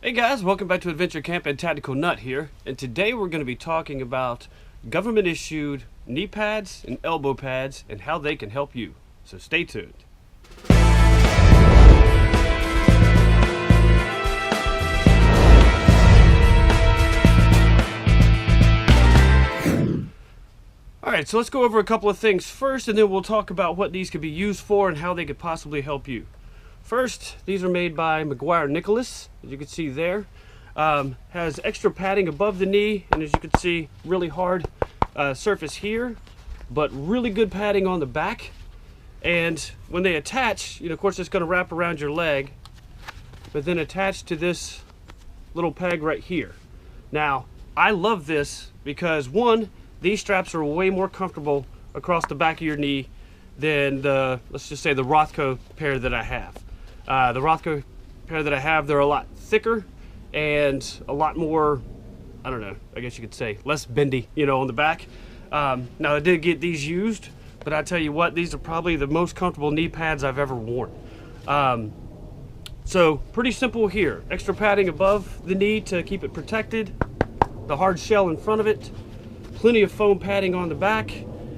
Hey guys, welcome back to Adventure Camp and Tactical Nut here, and today we're going to be talking about government issued knee pads and elbow pads and how they can help you. So stay tuned. Alright, so let's go over a couple of things first, and then we'll talk about what these could be used for and how they could possibly help you. First, these are made by Nicholas, as you can see there. Has extra padding above the knee, and as you can see, really hard surface here, but really good padding on the back. And when they attach, of course it's going to wrap around your leg, but then attach to this little peg right here. Now, I love this because one, these straps are way more comfortable across the back of your knee than the, let's just say, the Rothko pair that I have. The Rothko pair that I have, they're a lot thicker and a lot more, I don't know, I guess you could say less bendy, on the back. Now I did get these used, but I tell you what, these are probably the most comfortable knee pads I've ever worn. So pretty simple here. Extra padding above the knee to keep it protected, the hard shell in front of it, plenty of foam padding on the back,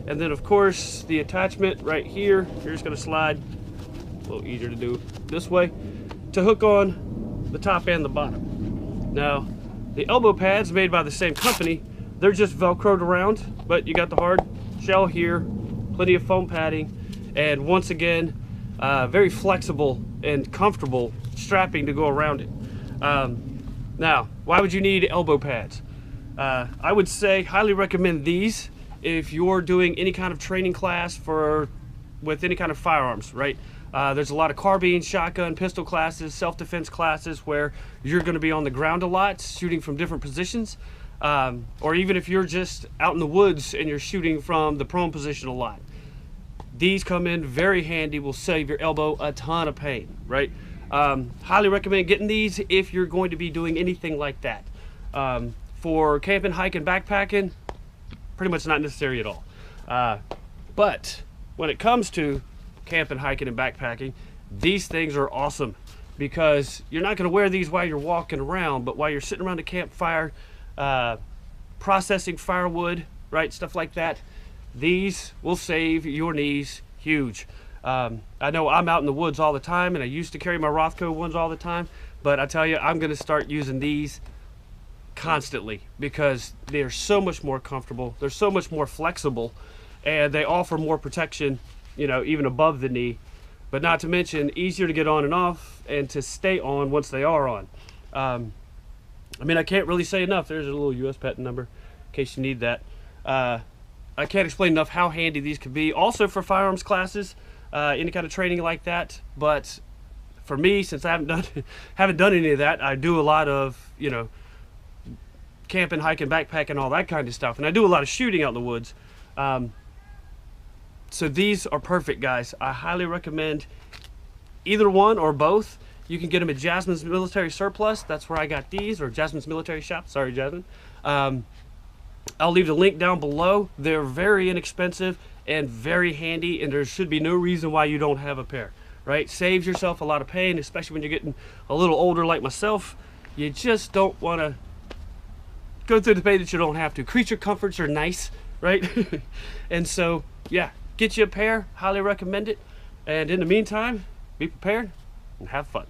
and then of course the attachment right here. You're just going to slide, a little easier to do this way, to hook on the top and the bottom. Now, the elbow pads made by the same company, they're just velcroed around, but you got the hard shell here, plenty of foam padding, and once again, very flexible and comfortable strapping to go around it. Now, why would you need elbow pads? I would say highly recommend these if you're doing any kind of training class with any kind of firearms, right? There's a lot of carbine, shotgun, pistol classes, self-defense classes where you're going to be on the ground a lot, shooting from different positions. Or even if you're just out in the woods and you're shooting from the prone position a lot. These come in very handy, will save your elbow a ton of pain, right? Highly recommend getting these if you're going to be doing anything like that. For camping, hiking, backpacking, pretty much not necessary at all. But when it comes to camping, hiking, and backpacking, these things are awesome because you're not going to wear these while you're walking around, but while you're sitting around a campfire, processing firewood, right, stuff like that, these will save your knees huge. I know I'm out in the woods all the time, and I used to carry my Rothko ones all the time, but I tell you, I'm going to start using these constantly because they're so much more comfortable, they're so much more flexible, and they offer more protection, even above the knee, but not to mention easier to get on and off and to stay on once they are on. I can't really say enough. There's a little US patent number in case you need that. I can't explain enough how handy these could be. Also for firearms classes, any kind of training like that. But for me, since I haven't done any of that, I do a lot of, camping, hiking, backpacking, all that kind of stuff. And I do a lot of shooting out in the woods. So these are perfect, guys. I highly recommend either one or both. You can get them at Jasmine's Military Surplus. That's where I got these, or Jasmine's Military Shop. Sorry, Jasmine. I'll leave the link down below. They're very inexpensive and very handy, and there should be no reason why you don't have a pair, right? Saves yourself a lot of pain, especially when you're getting a little older like myself. You just don't want to go through the pain that you don't have to. Creature comforts are nice, right? And so, yeah, get you a pair. Highly recommend it. And in the meantime, be prepared and have fun.